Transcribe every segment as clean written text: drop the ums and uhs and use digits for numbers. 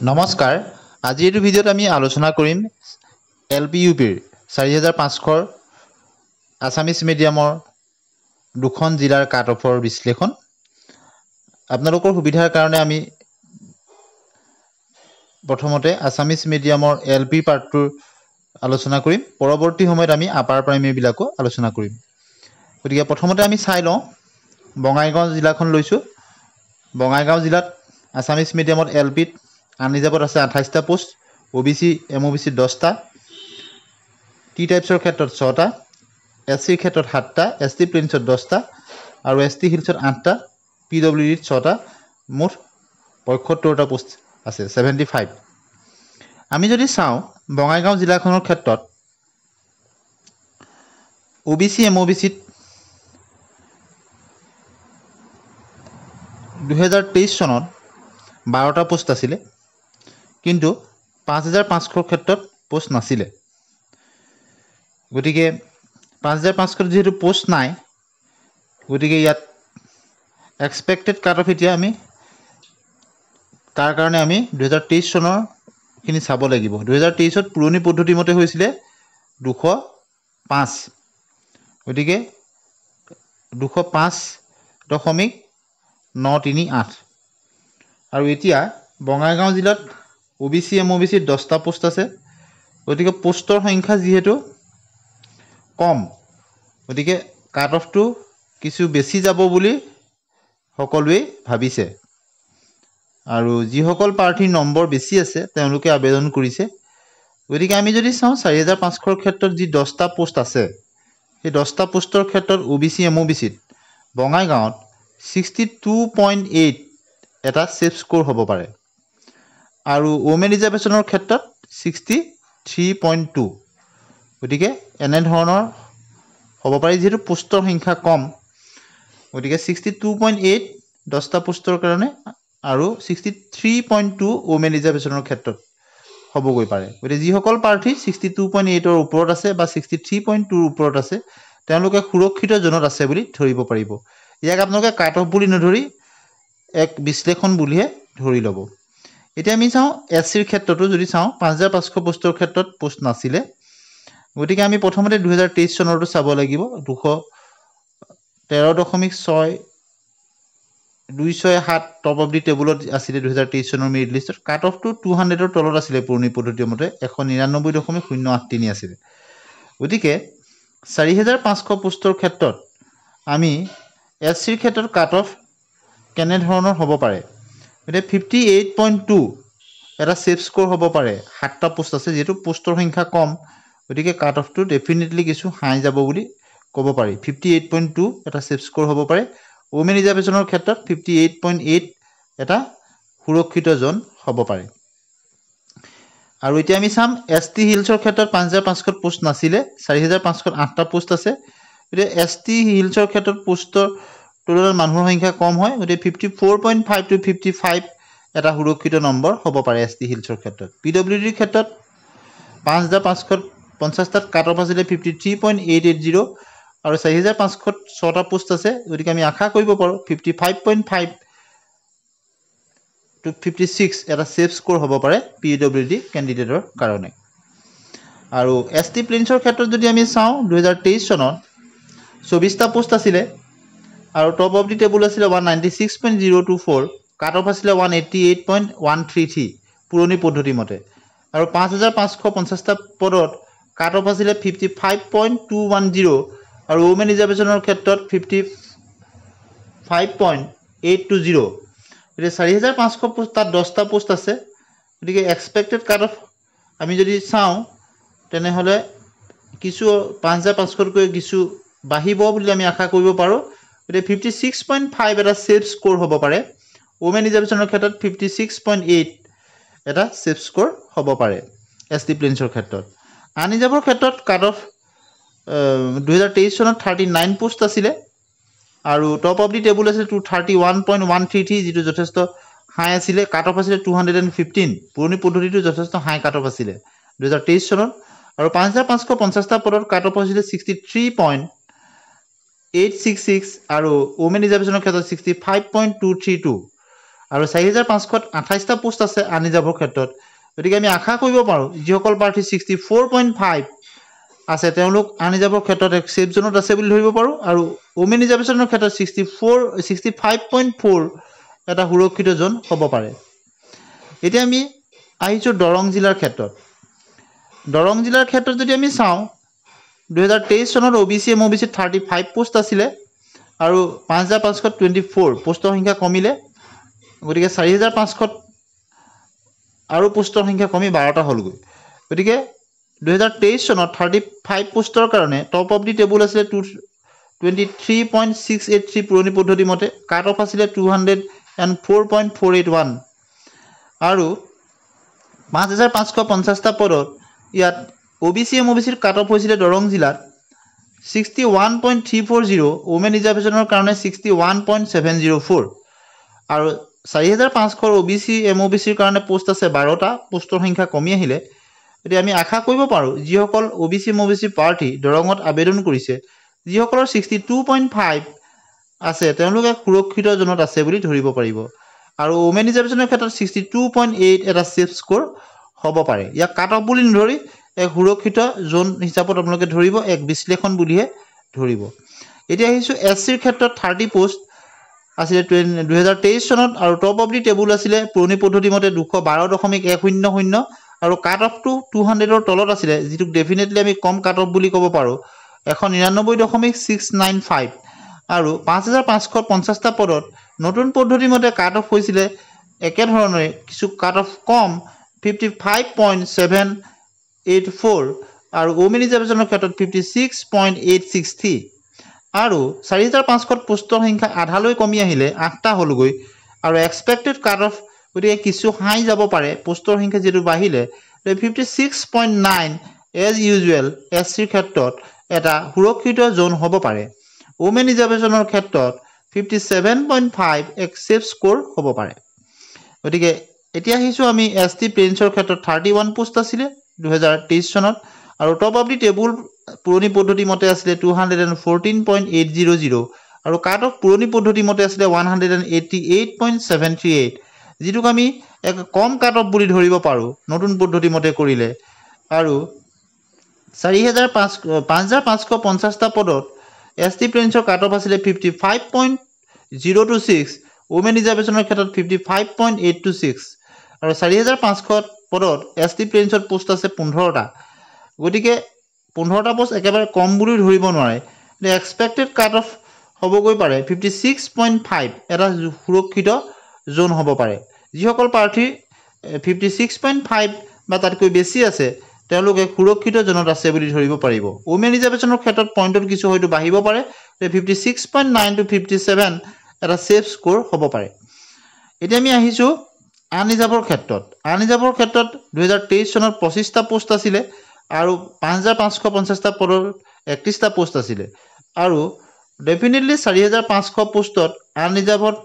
নমস্কাৰ আজিৰ ভিডিঅ'ত আমি আলোচনা কৰিম LPUPৰ 4500 আছামিজ মিডিয়ামৰ দুখন জিলাৰ কাট অফৰ বিশ্লেষণ আপোনালোকৰ সুবিধাৰ কাৰণে আমি প্ৰথমতে আছামিজ মিডিয়ামৰ LP পাৰ্টটোৰ আলোচনা কৰিম পৰৱৰ্তী সময়ত আমি আপাৰ প্ৰাইমেৰী বিলাকো আলোচনা কৰিম গতিকে প্ৰথমতে আমি চাই লওঁ বঙাইগাঁও জিলাখন লৈছো বঙাইগাঁও জিলাত আছামিজ মিডিয়ামত LPত আনৰিজাৰ্ভড আছে 28টা পোষ্ট OBC MOBC 10টা টি টাইপছৰ ক্ষেত্ৰত 6টা SCৰ ক্ষেত্ৰত 7টা ST প্লেইনছত 10টা আৰু ST হিলছত 8টা PWDত 6টা মুঠ 75টা পোষ্ট আছে 75 আমি যদি চাওঁ বঙাইগাঁও জিলাখনৰ ক্ষেত্ৰত OBC MOBCত 2023 চনত 12টা পোষ্ট আছিল কিন্তু 5500 ক্ষেত্ৰত পোষ্ট নাছিল গতিকে 5500 যেহেতু পোষ্ট নাই গতিকে ইয়াত এক্সপেক্টেড কাট অফ এতিয়া আমি তাৰ কাৰণে আমি 2023 চনৰ খিনি চাব লাগিব 2023 ত পুৰণি পদ্ধতি মতে হৈছিল 205 গতিকে 205.938 আৰু এতিয়া বঙাইগাঁও জিলাত OBC MOBC 10টা পোষ্ট আছে গতিকে পোষ্টৰ সংখ্যা যেহেতু কম গতিকে কাট অফটো কিছু বেছি যাব বুলি সকলোৱে ভাবিছে আৰু যিসকল প্ৰাৰ্থীৰ নম্বৰ বেছি আছে তেওঁলোকে আবেদন কৰিছে গতিকে আমি যদি চাওঁ 4500 ক্ষেত্ৰত যি 10টা পোষ্ট আছে সেই 10টা পোষ্টৰ ক্ষেত্ৰত OBC MOBCত বঙাইগাঁৱত 62.8 এটা সেফ স্কোৰ হ'ব পাৰে আৰু ওমেন ৰিজাৰ্ভেশ্যনৰ ক্ষেত্ৰত 63.2 গতিকে এনে ধৰণৰ হ'ব পাৰে যেহেতু পোষ্টৰ সংখ্যা কম গতিকে 62.8 10টা পোষ্টৰ কাৰণে আৰু 63.2 ওমেন ৰিজাৰ্ভেশ্যনৰ ক্ষেত্ৰত হ'বগৈ পাৰে গতিকে যিসকল প্ৰাৰ্থী 62.8 ৰ ওপৰত আছে বা 63.2 ৰ ওপৰত আছে তেওঁলোকে সুৰক্ষিত জোনত আছে বুলি ধৰিব পাৰিব ইয়াক আপোনালোকে কাট অফ বুলি নধৰি এক বিশ্লেষণ বুলিহে ধৰি ল'ব এতিয়া আমি চাওঁ SCৰ ক্ষেত্ৰতো যদি চাওঁ 5500 পোষ্টৰ ক্ষেত্ৰত পোষ্ট নাছিলে গতিকে আমি প্ৰথমতে 2023 চনৰটো চাব লাগিব 213.627 টপ অফ দি টেবুলত আছিলে 2023 চনৰ মেৰিট লিষ্টত কাট অফটো 200 ৰ তলত আছিলে পুৰণি পদ্ধতিৰ মতে 199.083 আছিল গতিকে 4500 পোষ্টৰ ক্ষেত্ৰত আমি SCৰ ক্ষেত্ৰত কাট অফ কেনে ধৰণৰ হ'ব পাৰে এটা 58.2 এটা সেফ স্কোৰ হ'ব পাৰে 7টা পোষ্ট আছে যেহেতু পোষ্টৰ সংখ্যা কম গতিকে কাট অফটো ডেফিনেটলি কিছু হাই যাব বুলি ক'ব পাৰি 58.2 এটা সেফ স্কোৰ হ'ব পাৰে ওমেন ৰিজাৰ্ভেশ্যনৰ ক্ষেত্ৰত 58.8 এটা সুৰক্ষিত জোন হ'ব পাৰে আৰু এতিয়া আমি চাম ST হিলছৰ ক্ষেত্ৰত 5500 পোষ্ট নাছিলে 4500 8টা পোষ্ট আছে এতিয়া ST হিলছৰ ক্ষেত্ৰত পোষ্টৰ তুলনাত মানুহৰ সংখ্যা কম হয় গতিকে 54.5 to 55 এটা সুৰক্ষিত নম্বৰ হ'ব পাৰে ST হিলছৰ ক্ষেত্ৰত PWDৰ ক্ষেত্ৰত 5550টাত কাট অফ আছিলে 53.880 আৰু 4500 6টা পোষ্ট আছে গতিকে আমি আশা কৰিব পাৰো 55.5 to 56 এটা সেফ স্কোৰ হ'ব পাৰে PWD ক্যান্ডিডেটৰ কাৰণে আৰু ST প্লেইনছৰ ক্ষেত্ৰত যদি আমি চাওঁ 2023 চনত 24টা পোষ্ট আছিলে আৰু টপ অফ দি টেবুল আছিলে 196.024 কাট অফ আছিলে 188.133 পুৰণি পদ্ধতি মতে আৰু 5550টা পদত কাট অফ আছিলে 55.210 আৰু ওমেন ৰিজাৰ্ভেশ্যনৰ ক্ষেত্ৰত 55.820 এটা 4500 পোষ্ট তাত 10টা পোষ্ট আছে গতিকে এক্সপেক্টেড কাট অফ আমি যদি চাওঁ তেনেহলে কিছু 5500 কৈ কিছু বাহিব বুলি আমি আশা কৰিব পাৰো গতিকে 56.5 এটা সেফ স্কোৰ হ'ব পাৰে ওমেন ৰিজাৰ্ভেশ্যনৰ ক্ষেত্ৰত 56.8 এটা সেফ স্কোৰ হ'ব পাৰে ST প্লেইনছৰ ক্ষেত্ৰত আনৰিজাৰ্ভৰ ক্ষেত্ৰত কাট অফ 2023 চনত 39 পোষ্ট আছিলে আৰু টপ অফ দি টেবুল আছিল 231.133 যেটো যথেষ্ট হাই আছিলে কাট অফ আছিলে 215 পুৰণি পদ্ধতিটো যথেষ্ট হাই কাট অফ আছিলে 2023 চনত আৰু 5550টা পদত কাট অফ হৈছিলে 63.866 আৰু ওমেন ৰিজাৰ্ভেশ্যনৰ ক্ষেত্ৰত 65.232 আৰু 4528টা পোষ্ট আছে আনৰিজাৰ্ভৰ ক্ষেত্ৰত গতিকে আমি আশা কৰিব পাৰোঁ যিসকল প্ৰাৰ্থী 64.5 আছে তেওঁলোক আনৰিজাৰ্ভৰ ক্ষেত্ৰত এক সেফ জোনত আছে বুলি ধৰিব পাৰোঁ আৰু ওমেন ৰিজাৰ্ভেশ্যনৰ ক্ষেত্ৰত 65.4 এটা সুৰক্ষিত জোন হ'ব পাৰে এতিয়া আমি আহিছোঁ দৰং জিলাৰ ক্ষেত্ৰত দৰং জিলাৰ ক্ষেত্ৰত যদি আমি চাওঁ 2023 চনত OBC MOBC 35 পোষ্ট আছিলে আৰু 5524 পোষ্টৰ সংখ্যা কমিলে গতিকে 4500 আৰু পোষ্টৰ সংখ্যা কমি 12টা হ'লগৈ গতিকে 2023 চনত 35 পোষ্টৰ কাৰণে টপ অফ দি টেবুল আছিলে 23.683 পুৰণি পদ্ধতি মতে কাট অফ আছিলে 204.481 আৰু 5550টা পদত ইয়াত OBC MOBCৰ কাট অফ হৈছিলে দৰং জিলাত 61.340 ওমেন ৰিজাৰ্ভেশ্যনৰ কাৰণে 61.704 আৰু 4500 OBC MOBCৰ কাৰণে পোষ্ট আছে 12টা পোষ্টৰ সংখ্যা কমি আহিলে এতিয়া আমি আশা কৰিব পাৰোঁ যিসকল OBC MOBC প্ৰাৰ্থী দৰঙত আবেদন কৰিছে যিসকলৰ 62.5 আছে তেওঁলোকে সুৰক্ষিত জোনত আছে বুলি ধৰিব পাৰিব আৰু ওমেন ৰিজাৰ্ভেশ্যনৰ ক্ষেত্ৰত 62.8 এটা সেফ স্কোৰ হ'ব পাৰে ইয়াক কাট অফ বুলি নধৰি এক সুৰক্ষিত জোন হিচাপত আপোনালোকে ধৰিব এক বিশ্লেষণ বুলিহে ধৰিব এতিয়া আহিছোঁ SCৰ ক্ষেত্ৰত 30 পোষ্ট আছিলে 2023 চনত আৰু টপ অফ দি টেবুল আছিলে পুৰণি পদ্ধতি মতে 212.100 আৰু কাট অফটো 200ৰ তলত আছিলে যিটোক ডেফিনেটলি আমি কম কাট অফ বুলি ক'ব পাৰোঁ 199.695 আৰু 5550টা পদত নতুন পদ্ধতি মতে কাট অফ হৈছিলে একেধৰণে কিছু কাট অফ কম 55.784 আৰু ওমেন ৰিজাৰ্ভেশ্যনৰ ক্ষেত্ৰত 56.863 আৰু 4500 পোষ্টৰ সংখ্যা আধালৈ কমি আহিলে 8টা হ'লগৈ আৰু এক্সপেক্টেড কাট অফ গতিকে কিছু হাই যাব পাৰে পোষ্টৰ সংখ্যা যেটো বাঢ়িলে 56.9 এজ ইউজুৱেল SCৰ ক্ষেত্ৰত এটা সুৰক্ষিত জোন হ'ব পাৰে ওমেন ৰিজাৰ্ভেশ্যনৰ ক্ষেত্ৰত 57.5 এক সেফ স্কোৰ হ'ব পাৰে গতিকে এতিয়া আহিছোঁ আমি ST প্লেইনছৰ ক্ষেত্ৰত 31 পোষ্ট আছিলে 2023 চনত আৰু টপ অফ দি টেবুল পুৰণি পদ্ধতি মতে আছিলে 214.800 আৰু কাট অফ পুৰণি পদ্ধতি মতে আছিলে 188.738 যিটোক আমি এক কম কাট অফ বুলি ধৰিব পাৰোঁ নতুন পদ্ধতি মতে কৰিলে আৰু 5550টা পদত ST প্লেইনছৰ কাট অফ আছিলে 55.026 ওমেন ৰিজাৰ্ভেশ্যনৰ ক্ষেত্ৰত 55.826 আৰু 4500 পদত ST প্লেইনছত পোষ্ট আছে 15টা গতিকে 15টা পোষ্ট একেবাৰে কম বুলি ধৰিব নোৱাৰে এক্সপেক্টেড কাট অফ হ'বগৈ পাৰে 56.5 এটা সুৰক্ষিত জোন হ'ব পাৰে যিসকল প্ৰাৰ্থী 56.5 বা তাতকৈ বেছি আছে তেওঁলোকে সুৰক্ষিত জোনত আছে বুলি ধৰিব পাৰিব ওমেন ৰিজাৰ্ভেশ্যনৰ ক্ষেত্ৰত পইণ্টত কিছু হয়তো বাঢ়িব পাৰে 56.9 to 57 এটা সেফ স্কোৰ হ'ব পাৰে এতিয়া আমি আহিছোঁ আনৰিজাৰ্ভৰ ক্ষেত্ৰত 2023 চনত 25টা পোষ্ট আছিলে আৰু 5550টা পদৰ 31টা পোষ্ট আছিলে আৰু ডেফিনেটলি 4500 পোষ্টত আনৰিজাৰ্ভত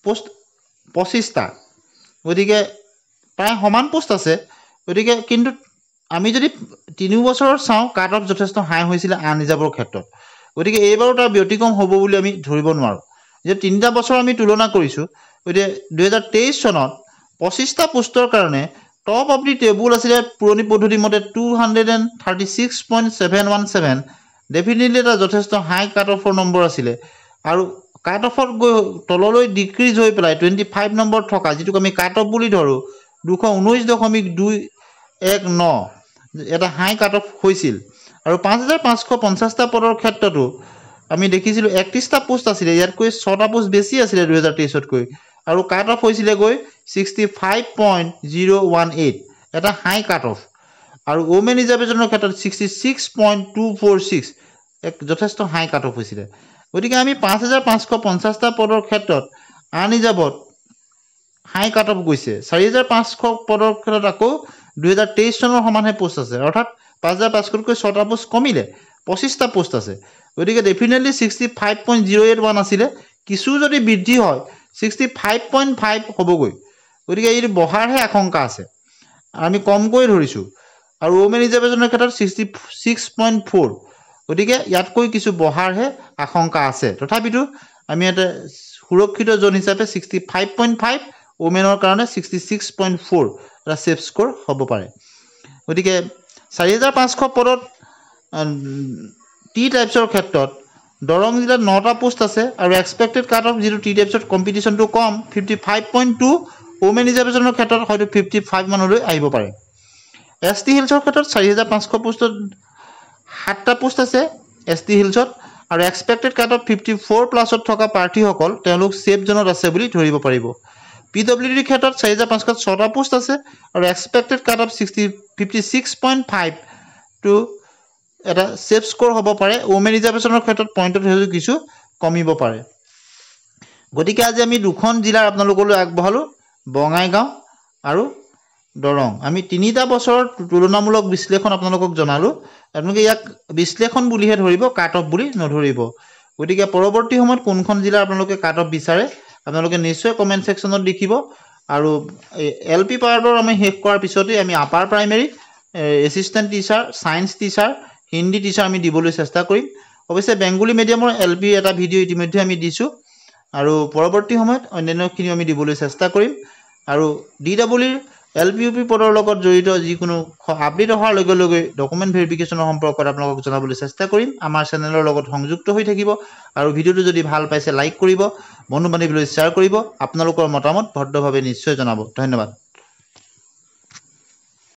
পোষ্ট 25টা গতিকে প্ৰায় সমান পোষ্ট আছে গতিকে কিন্তু আমি যদি 3 বছৰৰ চাওঁ কাট অফ যথেষ্ট হাই হৈছিলে আনৰিজাৰ্ভৰ ক্ষেত্ৰত গতিকে এইবাৰো তাৰ ব্যতিক্ৰম হ'ব বুলি আমি ধৰিব নোৱাৰোঁ যে 3টা বছৰ আমি তুলনা কৰিছোঁ গতিকে 2023 চনত 25টা পোষ্টৰ কাৰণে টপ অফ দি টেবুল আছিলে পুৰণি পদ্ধতি মতে 236.717 ডেফিনেটলি এটা যথেষ্ট হাই কাট অফৰ নম্বৰ আছিলে আৰু কাট অফত গৈ তললৈ ডিক্ৰিজ হৈ পেলাই 25 নম্বৰ থকা যিটোক আমি কাট অফ বুলি ধৰোঁ 219.219 এটা হাই কাট অফ হৈছিল আৰু 5550টা পদৰ ক্ষেত্ৰতো আমি দেখিছিলোঁ 31টা পোষ্ট আছিলে ইয়াতকৈ 6টা পোষ্ট বেছি আছিলে 2023তকৈ আৰু কাট অফ হৈছিলে গৈ 65.018 এটা হাই কাট অফ আৰু ওমেন ৰিজাৰ্ভেশ্যনৰ ক্ষেত্ৰত 66.246 এক যথেষ্ট হাই কাট অফ হৈছিলে গতিকে আমি 5550টা পদৰ ক্ষেত্ৰত আনৰিজাৰ্ভত হাই কাট অফ গৈছে 4500 পদৰ ক্ষেত্ৰত আকৌ 2023 চনৰ সমানহে পোষ্ট আছে অৰ্থাৎ 5500তকৈ 6টা পোষ্ট কমিলে 25টা পোষ্ট আছে গতিকে ডেফিনেটলি 65.081 আছিলে কিছু যদি বৃদ্ধি হয় 65.5 হ'বগৈ গতিকে এই বহাৰহে আশংকা আছে আমি কমকৈ ধৰিছোঁ আৰু ওমেন ৰিজাৰ্ভেশ্যনৰ ক্ষেত্ৰত 66.4 গতিকে ইয়াতকৈ কিছু বহাৰহে আশংকা আছে তথাপিতো আমি এটা সুৰক্ষিত জোন হিচাপে 65.5, ওমেনৰ কাৰণে 66.4 এটা ছেফ স্ক'ৰ হ'ব পাৰে। গতিকে 4500 পদত টি টাইপছৰ ক্ষেত্ৰত দৰং জিলাত 9টা পোষ্ট আছে আৰু এক্সপেক্টেড কাট অফ যিটো টি টাইপছত কম্পিটিশ্যনটো কম 55.2, ওমেন ৰিজাৰ্ভেশ্যনৰ ক্ষেত্ৰত হয়তো 55 মানলৈ আহিব পাৰে। এছ টি হিলছৰ ক্ষেত্ৰত 4500 পোষ্টত 7টা পোষ্ট আছে এছ টি হিলছত আৰু এক্সপেক্টেড কাট অফ 54+ থকা প্ৰাৰ্থীসকল তেওঁলোক ছেফ জোনত আছে বুলি ধৰিব পাৰিব। PWDৰ ক্ষেত্ৰত 4500ত 6টা পোষ্ট আছে আৰু এক্সপেক্টেড কাট অফ 56.5 টু এটা ছেফ স্ক'ৰ হ'ব পাৰে। ওমেন ৰিজাৰ্ভেশ্যনৰ ক্ষেত্ৰত পইণ্টত হয়তো কিছু কমিব পাৰে। গতিকে আজি আমি দুখন জিলাৰ আপোনালোকলৈ আগবঢ়ালোঁ, বঙাইগাঁও আৰু দৰং। আমি 3টা বছৰৰ তুলনামূলক বিশ্লেষণ আপোনালোকক জনালোঁ। আপোনালোকে ইয়াক বিশ্লেষণ বুলিহে ধৰিব, কাট অফ বুলি নধৰিব। গতিকে পৰৱৰ্তী সময়ত কোনখন জিলাৰ আপোনালোকে কাট অফ বিচাৰে আপোনালোকে নিশ্চয় কমেণ্ট ছেকশ্যনত লিখিব। আৰু LP পাৰ্টৰ আমি শেষ কৰাৰ পিছতেই আমি upper primary, assistant teacher, science teacher, Hindi teacher আমি দিবলৈ চেষ্টা কৰিম। অৱশ্যে বেংগলী মিডিয়ামৰ LP এটা ভিডিঅ' ইতিমধ্যে আমি দিছোঁ আৰু পৰৱৰ্তী সময়ত অন্যান্যখিনিও আমি দিবলৈ চেষ্টা কৰিম। আৰু DEEৰ LP UP পদৰ লগত জড়িত যিকোনো আপডেট অহাৰ লগে লগে ডকুমেণ্ট ভেৰিফিকেশ্যনৰ সম্পৰ্কত আপোনালোকক জনাবলৈ চেষ্টা কৰিম। আমাৰ চেনেলৰ লগত সংযুক্ত হৈ থাকিব আৰু ভিডিঅ'টো যদি ভাল পাইছে লাইক কৰিব, বন্ধু বান্ধৱীলৈ শ্বেয়াৰ কৰিব, আপোনালোকৰ মতামত ভদ্ৰভাৱে নিশ্চয় জনাব। ধন্যবাদ।